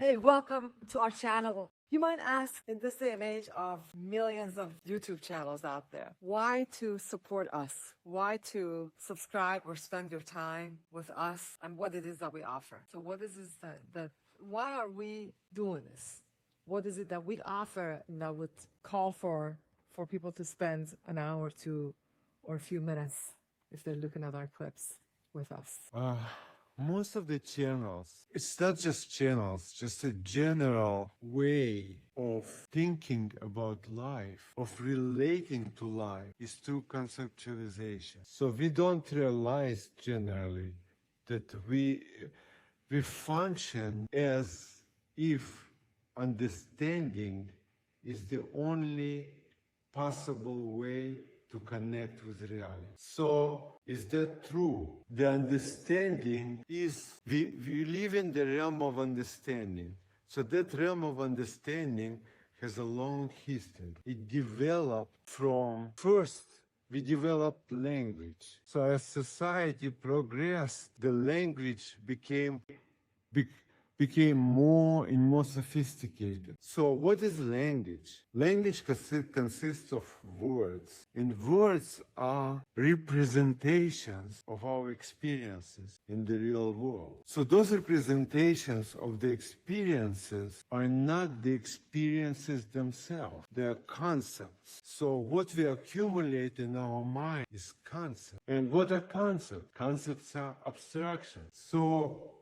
Hey, welcome to our channel. You might ask, in this day and age of millions of YouTube channels out there, why to support us? Why to subscribe or spend your time with us and what it is that we offer? So what is this that why are we doing this? What is it that we offer that would call for people to spend an hour or two or a few minutes if they're looking at our clips with us? Most of the channels, it's not just channels, just a general way of thinking about life, of relating to life, is through conceptualization. So we don't realize generally that we function as if understanding is the only possible way to connect with reality. So, is that true? The understanding is, we live in the realm of understanding. So that realm of understanding has a long history. It developed from, first, we developed language. So as society progressed, the language became more and more sophisticated. So what is language? Language consists of words, and words are representations of our experiences in the real world. So those representations of the experiences are not the experiences themselves, they are concepts. So what we accumulate in our mind is concepts. And what are concepts? Concepts are abstractions. So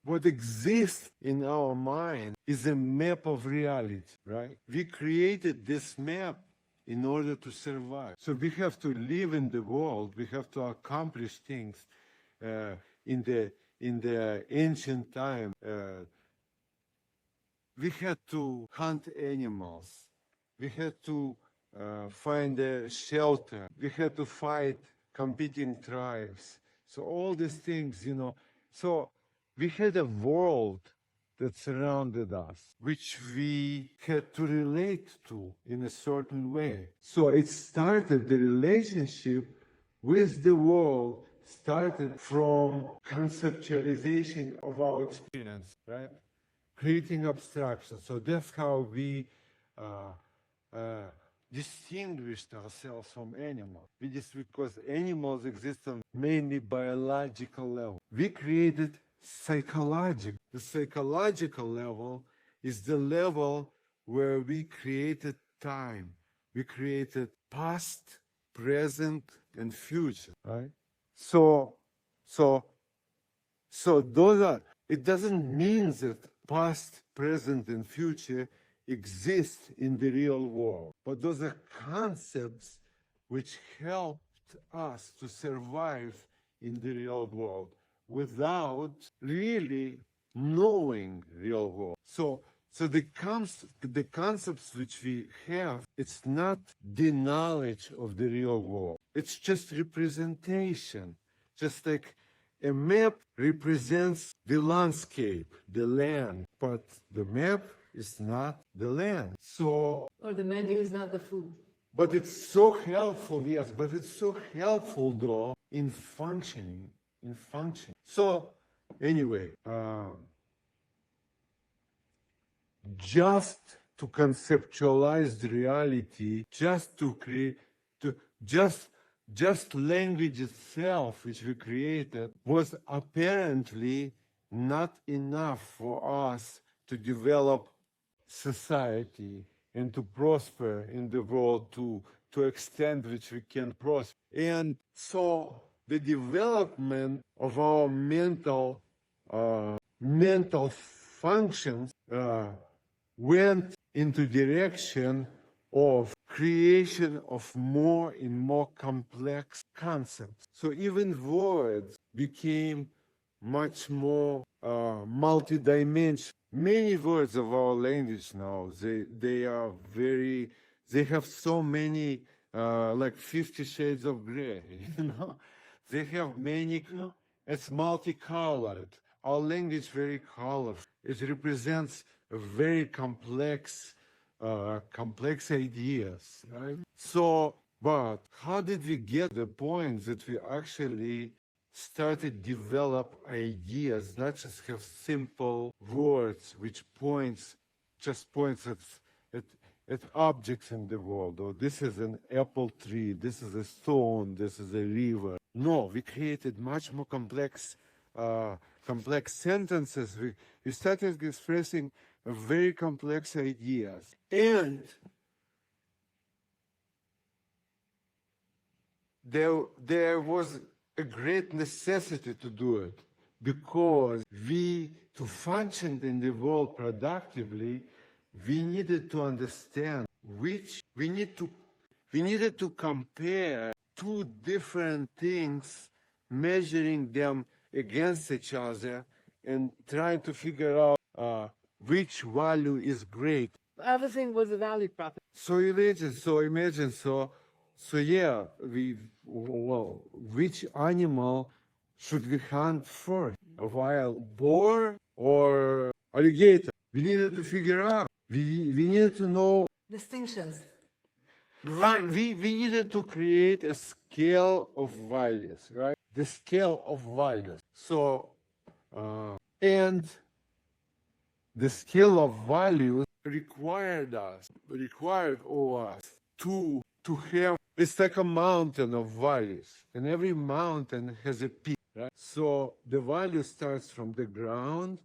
what exists in our mind is a map of reality, right? We created this map in order to survive. So we have to live in the world, we have to accomplish things. In the ancient time, we had to hunt animals, we had to find a shelter, we had to fight competing tribes. So all these things, so we had a world that surrounded us, which we had to relate to in a certain way. So it started, the relationship with the world started from conceptualization of our experience, right? Creating abstraction. So that's how we distinguished ourselves from animals. Because animals exist on mainly biological level. We created psychological. The psychological level is the level where we created time. We created past, present, and future, right? So those are, it doesn't mean that past, present, and future exist in the real world, but those are concepts which helped us to survive in the real world without really knowing real world. So the concepts which we have, it's not the knowledge of the real world. It's just representation. Just like a map represents the landscape, the land, but the map is not the land. So, Or the menu is not the food. but it's so helpful, yes, but it's so helpful though in functioning, So, anyway, just to conceptualize the reality, just to create, just language itself, which we created, was apparently not enough for us to develop society and to prosper in the world to extent which we can prosper. And so the development of our mental functions went into direction of creation of more and more complex concepts. So even words became much more multidimensional. Many words of our language now, they have so many, like 50 shades of gray, They have many, it's multicolored. Our language very colorful. It represents a very complex ideas, right? So, but how did we get the point that we actually started develop ideas, not just have simple words which just points at, at objects in the world. Or this is an apple tree, this is a stone, this is a river. No, we created much more complex sentences. We started expressing very complex ideas. And there was a great necessity to do it because to function in the world productively, we needed to understand we needed to compare two different things, measuring them against each other and trying to figure out which value is great. Everything was a value proposition. So yeah, which animal should we hunt first? A wild boar or alligator? We needed to figure out. We needed to know. Distinctions. Right. We needed to create a scale of values, right? The scale of values. So, and the scale of values required all us to have, it's like a mountain of values, and every mountain has a peak, right? So the value starts from the ground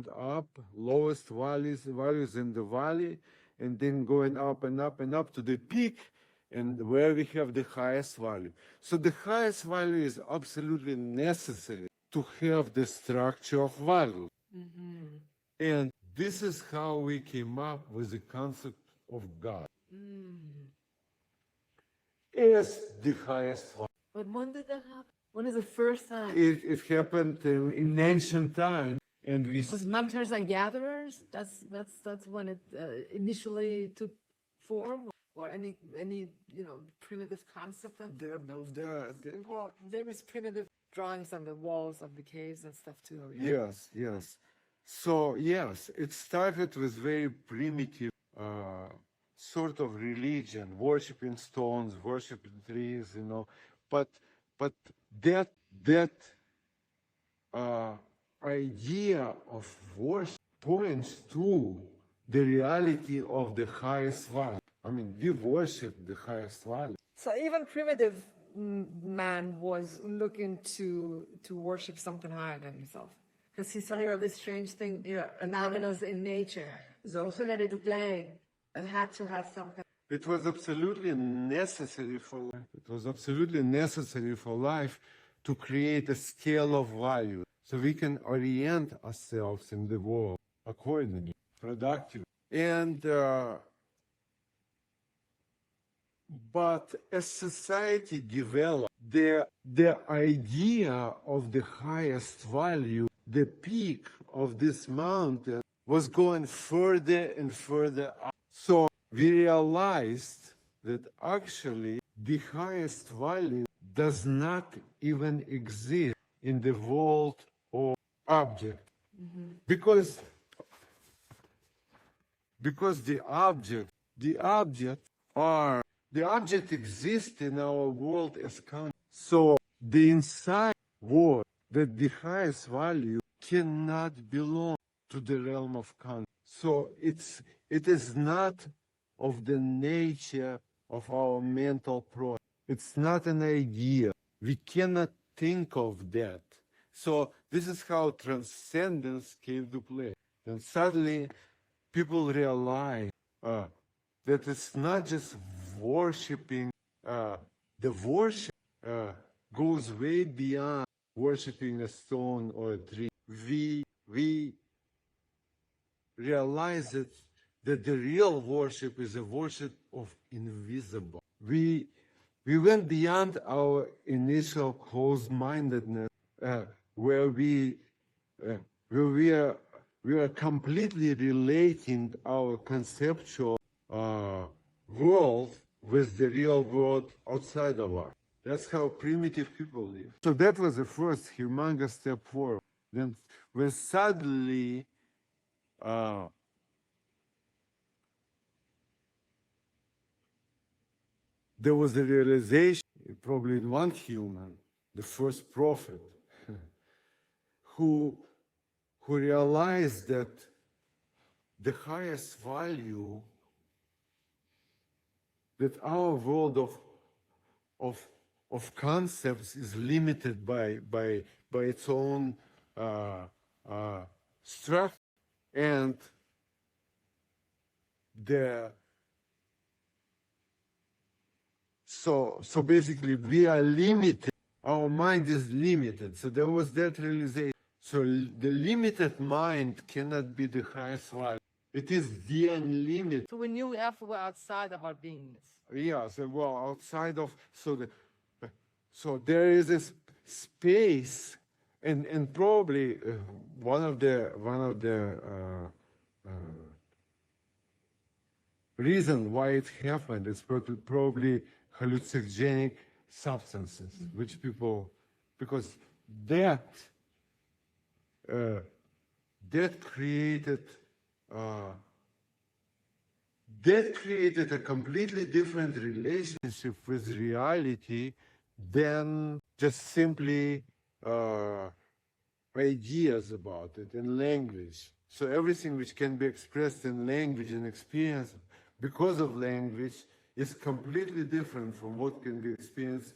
up, lowest values in the valley, and then going up and up and up to the peak, and where we have the highest value. So the highest value is absolutely necessary to have the structure of value. Mm-hmm. And this is how we came up with the concept of God. Is the highest value. But when did that happen? When is the first time? It happened in ancient times. And we Was hunters and gatherers? That's when it initially took form, or any primitive concept of there is primitive drawings on the walls of the caves and stuff too. Yeah? Yes. So yes, it started with very primitive sort of religion, worshiping stones, worshiping trees, but that idea of worship points to the reality of the highest value. I mean, we worship the highest value. So even primitive man was looking to worship something higher than himself, because he saw here this strange thing, anomalous in nature. So that it play and had to have something. It was absolutely necessary for life. It was absolutely necessary for life to create a scale of value so we can orient ourselves in the world accordingly, productively. And but as society developed, the idea of the highest value, the peak of this mountain, was going further and further up. So we realized that actually the highest value does not even exist in the world of object. Mm-hmm. Because the object exists in our world as concept. So the inside world, that the highest value cannot belong to the realm of concept. So it is not of the nature of our mental process. It's not an idea. We cannot think of that. So this is how transcendence came to play. And suddenly people realize that it's not just worshiping. The worship goes way beyond worshiping a stone or a tree. We realize that the real worship is a worship of invisible. We went beyond our initial closed-mindedness, where we are completely relating our conceptual world with the real world outside of us. That's how primitive people live. So that was the first humongous step forward. Then when suddenly there was a realization, probably in one human, the first prophet, who realized that the highest value, that our world of concepts is limited by its own structure, and so basically we are limited. Our mind is limited. So there was that realization. So the limited mind cannot be the highest value. It is the unlimited. So we knew we were outside of our beingness. Yeah, so well, outside of, so there is this space, and probably one of the reason why it happened is probably hallucinogenic substances, which people, because that created a completely different relationship with reality than just simply ideas about it and language. So everything which can be expressed in language and experience because of language is completely different from what can be experienced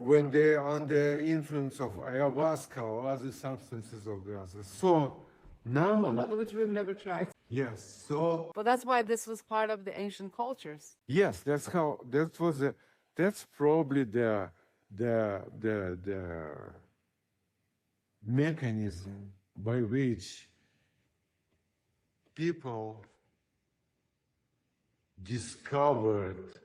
when they're under influence of ayahuasca or other substances of the others. So now, Which we've never tried. yes, so But that's why this was part of the ancient cultures. yes, that's probably the mechanism by which people discovered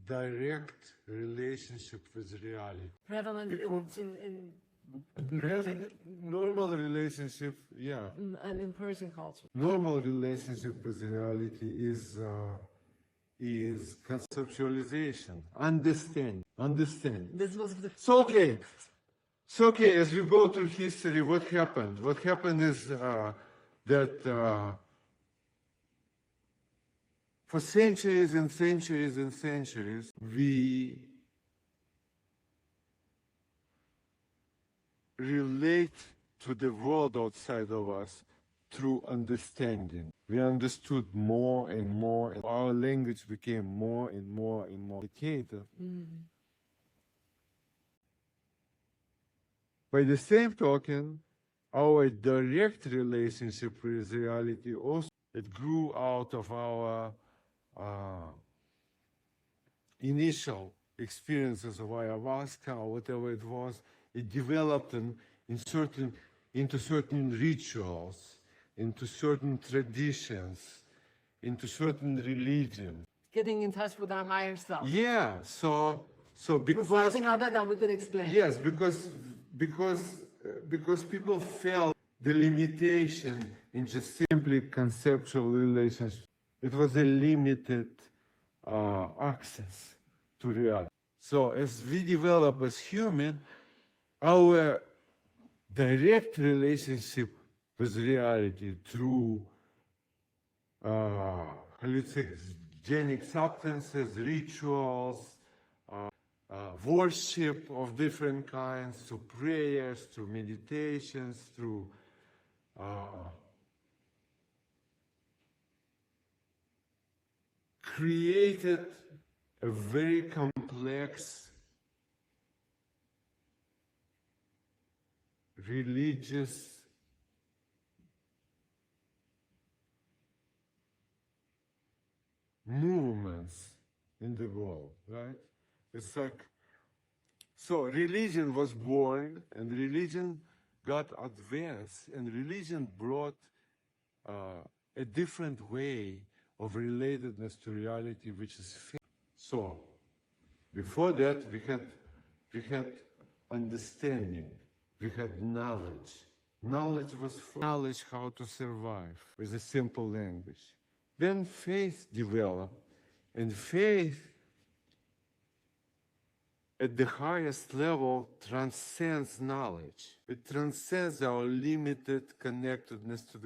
direct relationship with reality. Prevalent in Normal relationship, yeah. and in Persian culture. Normal relationship with reality is conceptualization, understand. This was the So okay, as we go through history, what happened? What happened is that for centuries and centuries and centuries, we relate to the world outside of us through understanding. We understood more and more, and our language became more and more complicated. By the same token, our direct relationship with reality also, it grew out of our initial experiences of ayahuasca or whatever it was. It developed into certain rituals, into certain traditions, into certain religions. getting in touch with our higher self. Yeah, so because Something other than we could explain. yes, because people felt the limitation in just simply conceptual relationship. It was a limited access to reality. So as we develop as human, our direct relationship with reality through hallucinogenic substances, rituals, worship of different kinds, through prayers, through meditations, through created a very complex religious movements in the world, right? It's like, so religion was born, and religion got advanced, and religion brought a different way of relatedness to reality, which is faith. So before that, we had understanding, we had knowledge. Knowledge was knowledge how to survive with a simple language. Then faith developed, and faith at the highest level transcends knowledge. It transcends our limited connectedness to the